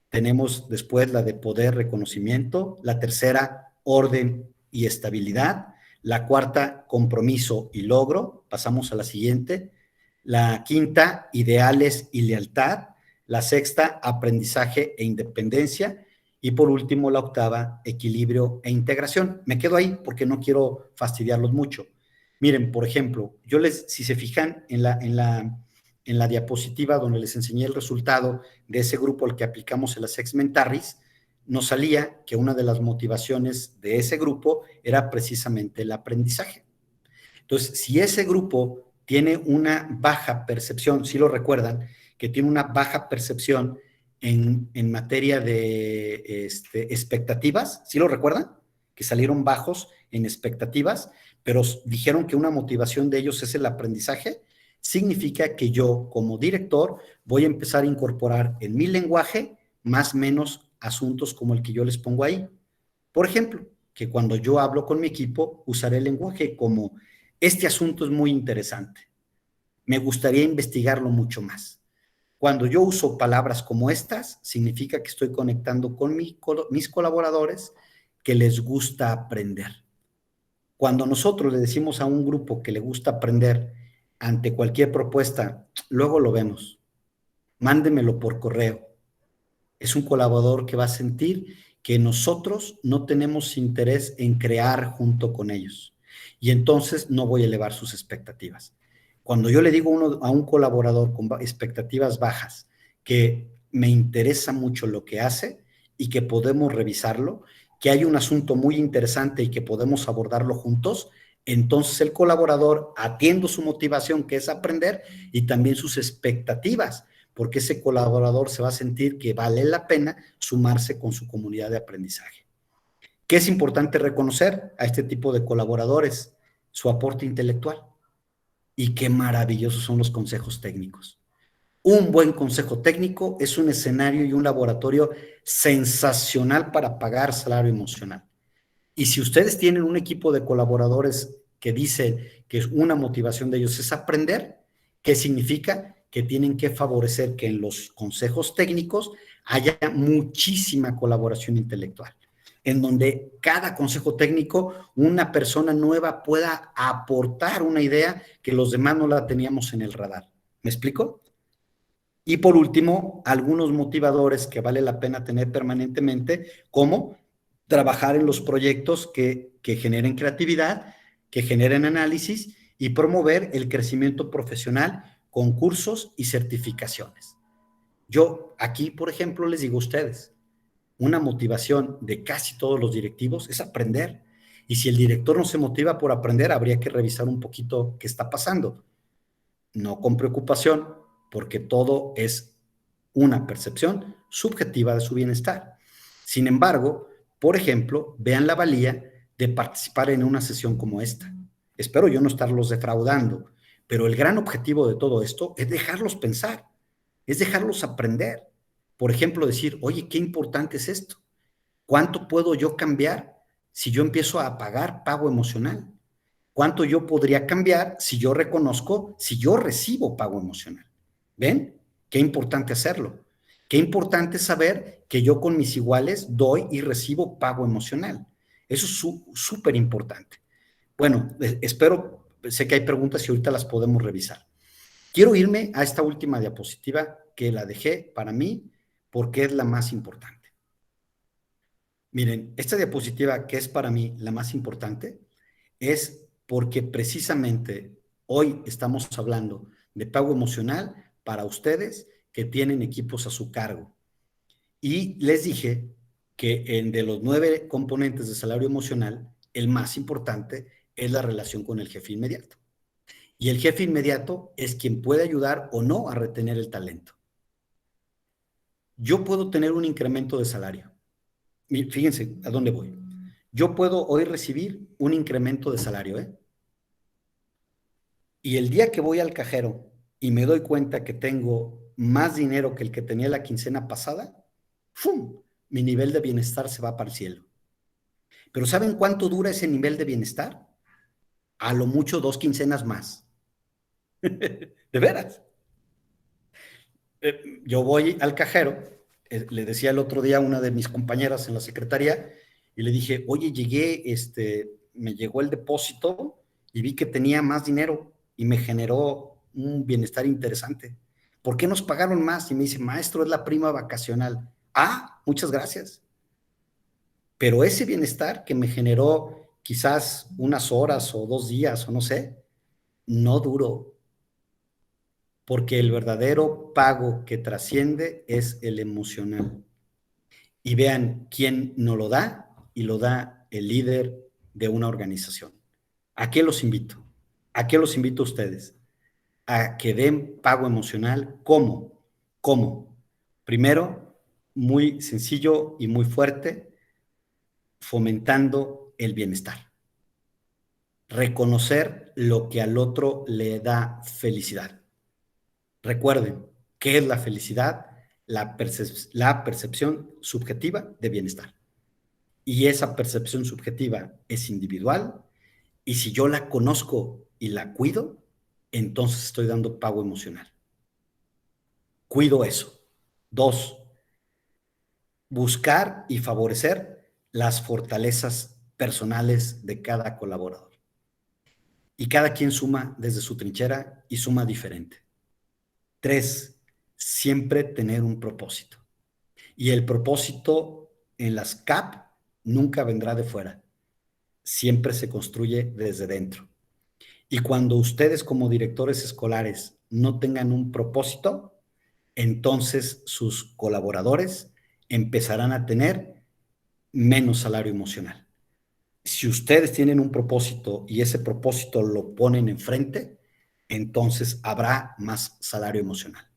tenemos después la de poder, reconocimiento, la tercera, orden y estabilidad, la cuarta, compromiso y logro, pasamos a la siguiente, la quinta, ideales y lealtad, la sexta, aprendizaje e independencia, y por último, la octava, equilibrio e integración. Me quedo ahí porque no quiero fastidiarlos mucho. Miren, por ejemplo, si se fijan en la diapositiva donde les enseñé el resultado de ese grupo al que aplicamos el assessment TARRIS, nos salía que una de las motivaciones de ese grupo era precisamente el aprendizaje. Entonces, si ese grupo tiene una baja percepción, si lo recuerdan, que tiene una baja percepción en materia de expectativas, ¿sí lo recuerdan? Que salieron bajos en expectativas, pero dijeron que una motivación de ellos es el aprendizaje. Significa que yo, como director, voy a empezar a incorporar en mi lenguaje más o menos asuntos como el que yo les pongo ahí. Por ejemplo, que cuando yo hablo con mi equipo, usaré el lenguaje como, este asunto es muy interesante, me gustaría investigarlo mucho más. Cuando yo uso palabras como estas, significa que estoy conectando con mis colaboradores que les gusta aprender. Cuando nosotros le decimos a un grupo que le gusta aprender ante cualquier propuesta, luego lo vemos, mándemelo por correo. Es un colaborador que va a sentir que nosotros no tenemos interés en crear junto con ellos, y entonces no voy a elevar sus expectativas. Cuando yo le digo a un colaborador con expectativas bajas que me interesa mucho lo que hace y que podemos revisarlo, que hay un asunto muy interesante y que podemos abordarlo juntos, entonces el colaborador atiende su motivación, que es aprender, y también sus expectativas, porque ese colaborador se va a sentir que vale la pena sumarse con su comunidad de aprendizaje. ¿Qué es importante reconocer a este tipo de colaboradores? Su aporte intelectual. Y qué maravillosos son los consejos técnicos. Un buen consejo técnico es un escenario y un laboratorio sensacional para pagar salario emocional. Y si ustedes tienen un equipo de colaboradores que dice que una motivación de ellos es aprender, ¿qué significa? Que tienen que favorecer que en los consejos técnicos haya muchísima colaboración intelectual, en donde cada consejo técnico, una persona nueva pueda aportar una idea que los demás no la teníamos en el radar. ¿Me explico? Y por último, algunos motivadores que vale la pena tener permanentemente, como trabajar en los proyectos que generen creatividad, que generen análisis y promover el crecimiento profesional con cursos y certificaciones. Yo aquí, por ejemplo, les digo a ustedes, una motivación de casi todos los directivos es aprender. Y si el director no se motiva por aprender, habría que revisar un poquito qué está pasando. No con preocupación, porque todo es una percepción subjetiva de su bienestar. Sin embargo, por ejemplo, vean la valía de participar en una sesión como esta. Espero yo no estarlos defraudando, pero el gran objetivo de todo esto es dejarlos pensar, es dejarlos aprender. Por ejemplo, decir, oye, qué importante es esto. ¿Cuánto puedo yo cambiar si yo empiezo a pagar pago emocional? ¿Cuánto yo podría cambiar si yo reconozco, si yo recibo pago emocional? ¿Ven? Qué importante hacerlo. Qué importante saber que yo con mis iguales doy y recibo pago emocional. Eso es súper importante. Bueno, espero, sé que hay preguntas y ahorita las podemos revisar. Quiero irme a esta última diapositiva que la dejé para mí porque es la más importante. Miren, esta diapositiva que es para mí la más importante es porque precisamente hoy estamos hablando de pago emocional para ustedes que tienen equipos a su cargo. Y les dije que de los 9 componentes de salario emocional, el más importante es la relación con el jefe inmediato. Y el jefe inmediato es quien puede ayudar o no a retener el talento. Yo puedo tener un incremento de salario. Fíjense a dónde voy. Yo puedo hoy recibir un incremento de salario, ¿eh? Y el día que voy al cajero y me doy cuenta que tengo más dinero que el que tenía la quincena pasada, ¡fum! Mi nivel de bienestar se va para el cielo. Pero ¿saben cuánto dura ese nivel de bienestar? A lo mucho 2 quincenas más. De veras. Yo voy al cajero, le decía el otro día a una de mis compañeras en la secretaría, y le dije, oye, me llegó el depósito y vi que tenía más dinero y me generó un bienestar interesante. ¿Por qué nos pagaron más? Y me dice, maestro, es la prima vacacional. Ah, muchas gracias. Pero ese bienestar que me generó quizás unas horas o 2 días o no sé, no duró, porque el verdadero pago que trasciende es el emocional. Y vean quién nos lo da, y lo da el líder de una organización. ¿A qué los invito? ¿A qué los invito a ustedes? A que den pago emocional. ¿Cómo? ¿Cómo? Primero, muy sencillo y muy fuerte, fomentando el bienestar. Reconocer lo que al otro le da felicidad. Recuerden, ¿qué es la felicidad? La percepción subjetiva de bienestar. Y esa percepción subjetiva es individual, y si yo la conozco y la cuido, entonces estoy dando pago emocional. Cuido eso. 2, buscar y favorecer las fortalezas personales de cada colaborador. Y cada quien suma desde su trinchera y suma diferente. 3, siempre tener un propósito. Y el propósito en las CAP nunca vendrá de fuera. Siempre se construye desde dentro. Y cuando ustedes como directores escolares no tengan un propósito, entonces sus colaboradores empezarán a tener menos salario emocional. Si ustedes tienen un propósito y ese propósito lo ponen enfrente, entonces habrá más salario emocional.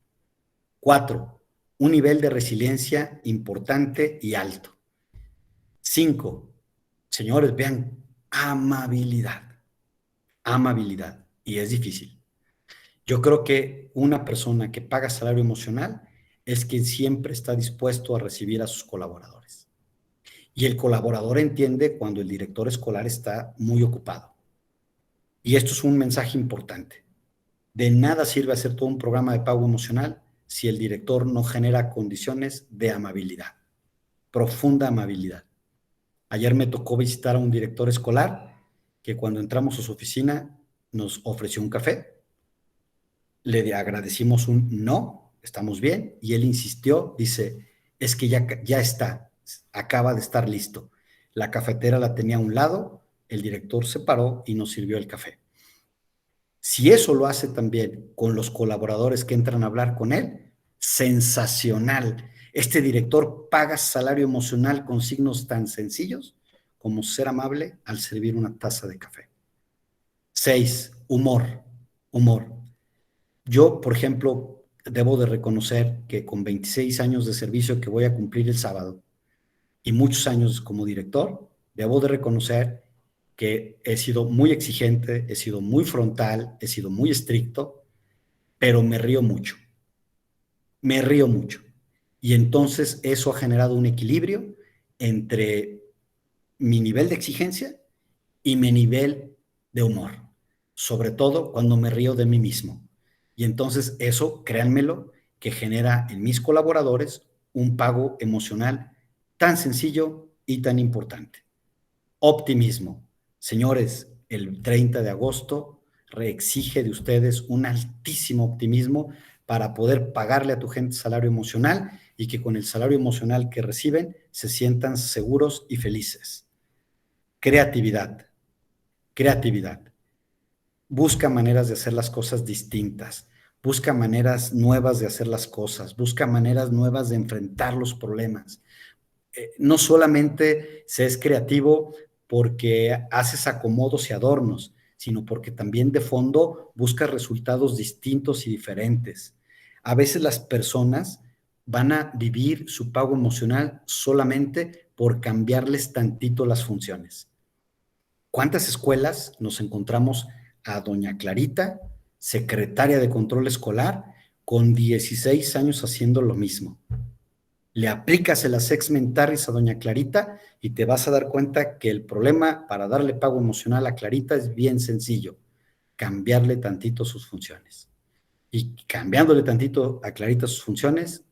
4, un nivel de resiliencia importante y alto. 5, señores, vean, amabilidad. Amabilidad. Y es difícil. Yo creo que una persona que paga salario emocional es quien siempre está dispuesto a recibir a sus colaboradores. Y el colaborador entiende cuando el director escolar está muy ocupado. Y esto es un mensaje importante. De nada sirve hacer todo un programa de pago emocional si el director no genera condiciones de amabilidad, profunda amabilidad. Ayer me tocó visitar a un director escolar que cuando entramos a su oficina nos ofreció un café. Le agradecimos un no, estamos bien, y él insistió, dice, es que ya está, acaba de estar listo. La cafetera la tenía a un lado, el director se paró y nos sirvió el café. Si eso lo hace también con los colaboradores que entran a hablar con él, sensacional. Este director paga salario emocional con signos tan sencillos como ser amable al servir una taza de café. 6, humor. Yo, por ejemplo, debo de reconocer que con 26 años de servicio que voy a cumplir el sábado y muchos años como director, debo de reconocer que he sido muy exigente, he sido muy frontal, he sido muy estricto, pero me río mucho. Y entonces eso ha generado un equilibrio entre mi nivel de exigencia y mi nivel de humor, sobre todo cuando me río de mí mismo. Y entonces eso, créanmelo, que genera en mis colaboradores un pago emocional tan sencillo y tan importante. Optimismo. Señores, el 30 de agosto reexige de ustedes un altísimo optimismo para poder pagarle a tu gente salario emocional y que con el salario emocional que reciben se sientan seguros y felices. Creatividad. Busca maneras de hacer las cosas distintas, busca maneras nuevas de hacer las cosas, busca maneras nuevas de enfrentar los problemas. No solamente se es creativo porque haces acomodos y adornos, sino porque también de fondo buscas resultados distintos y diferentes. A veces las personas van a vivir su pago emocional solamente por cambiarles tantito las funciones. ¿Cuántas escuelas nos encontramos a doña Clarita, secretaria de control escolar, con 16 años haciendo lo mismo? Le aplicas el Assessment-Tarris a doña Clarita y te vas a dar cuenta que el problema para darle pago emocional a Clarita es bien sencillo, cambiarle tantito sus funciones. Y cambiándole tantito a Clarita sus funciones,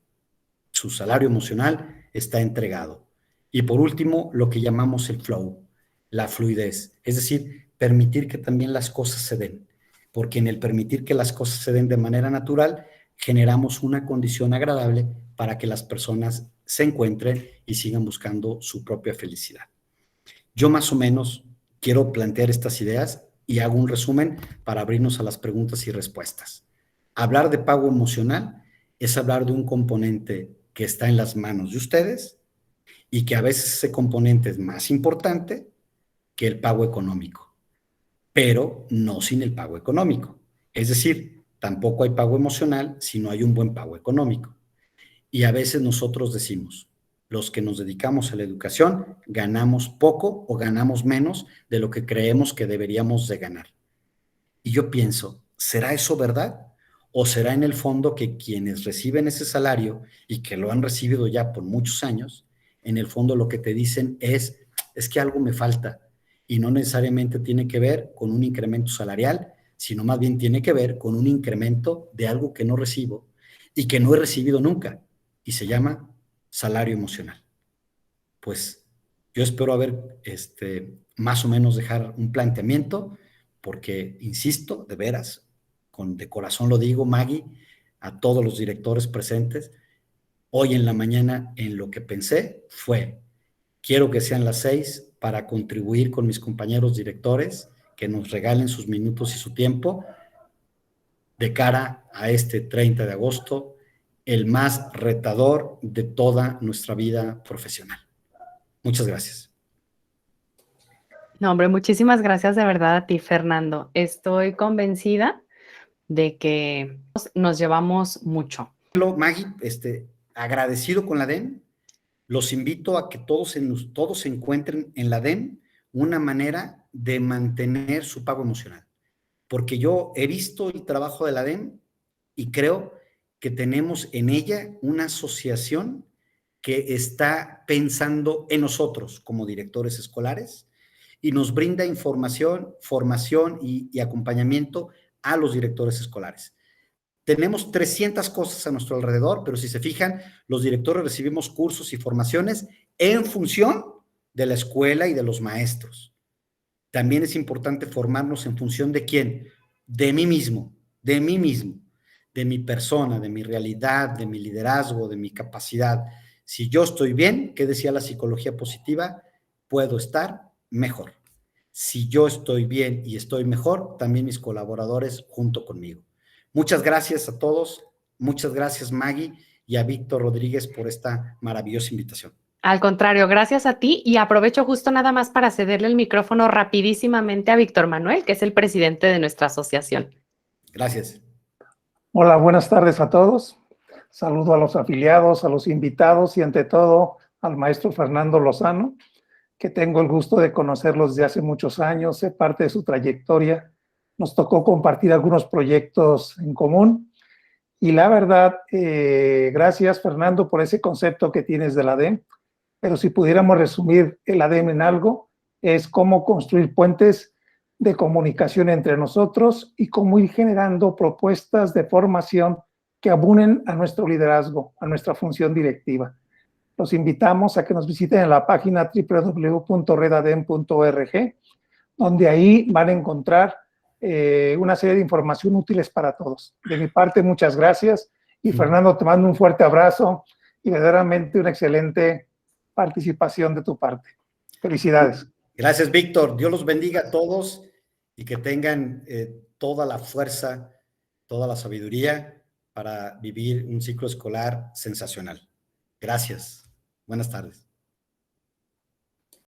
su salario emocional está entregado. Y por último, lo que llamamos el flow, la fluidez, es decir, permitir que también las cosas se den, porque en el permitir que las cosas se den de manera natural, generamos una condición agradable para que las personas se encuentren y sigan buscando su propia felicidad. Yo más o menos quiero plantear estas ideas y hago un resumen para abrirnos a las preguntas y respuestas. Hablar de pago emocional es hablar de un componente que está en las manos de ustedes y que a veces ese componente es más importante que el pago económico, pero no sin el pago económico. Es decir, tampoco hay pago emocional si no hay un buen pago económico. Y a veces nosotros decimos, los que nos dedicamos a la educación, ganamos poco o ganamos menos de lo que creemos que deberíamos de ganar. Y yo pienso, ¿será eso verdad? ¿O será en el fondo que quienes reciben ese salario y que lo han recibido ya por muchos años, en el fondo lo que te dicen es que algo me falta y no necesariamente tiene que ver con un incremento salarial, sino más bien tiene que ver con un incremento de algo que no recibo y que no he recibido nunca y se llama salario emocional? Pues yo espero haber más o menos dejar un planteamiento porque, insisto, de veras, de corazón lo digo, Maggie, a todos los directores presentes, hoy en la mañana en lo que pensé fue, quiero que sean las 6 para contribuir con mis compañeros directores, que nos regalen sus minutos y su tiempo de cara a este 30 de agosto, el más retador de toda nuestra vida profesional. Muchas gracias. No, hombre, muchísimas gracias de verdad a ti, Fernando. Estoy convencida de que nos llevamos mucho. Maggie, agradecido con la DEN, los invito a que todos encuentren en la DEN una manera de mantener su pago emocional. porque yo he visto el trabajo de la ADEM y creo que tenemos en ella una asociación que está pensando en nosotros como directores escolares y nos brinda información, formación y acompañamiento a los directores escolares. Tenemos 300 cosas a nuestro alrededor, pero si se fijan, los directores recibimos cursos y formaciones en función de la escuela y de los maestros. También es importante formarnos en función de quién, de mí mismo, de mi persona, de mi realidad, de mi liderazgo, de mi capacidad. Si yo estoy bien, ¿qué decía la psicología positiva? Puedo estar mejor. Si yo estoy bien y estoy mejor, también mis colaboradores junto conmigo. Muchas gracias a todos, muchas gracias Maggie y a Víctor Rodríguez por esta maravillosa invitación. Al contrario, gracias a ti y aprovecho justo nada más para cederle el micrófono rapidísimamente a Víctor Manuel, que es el presidente de nuestra asociación. Gracias. Hola, buenas tardes a todos. Saludo a los afiliados, a los invitados y ante todo al maestro Fernando Lozano, que tengo el gusto de conocerlo desde hace muchos años, sé parte de su trayectoria. Nos tocó compartir algunos proyectos en común y la verdad, gracias Fernando por ese concepto que tienes de la ADEM. Pero si pudiéramos resumir el ADEM en algo, es cómo construir puentes de comunicación entre nosotros y cómo ir generando propuestas de formación que abonen a nuestro liderazgo, a nuestra función directiva. Los invitamos a que nos visiten en la página www.redadem.org, donde ahí van a encontrar una serie de información útiles para todos. De mi parte, muchas gracias. Y Fernando, te mando un fuerte abrazo y verdaderamente una excelente participación de tu parte. Felicidades. Gracias, Víctor. Dios los bendiga a todos y que tengan toda la fuerza, toda la sabiduría para vivir un ciclo escolar sensacional. Gracias. Buenas tardes.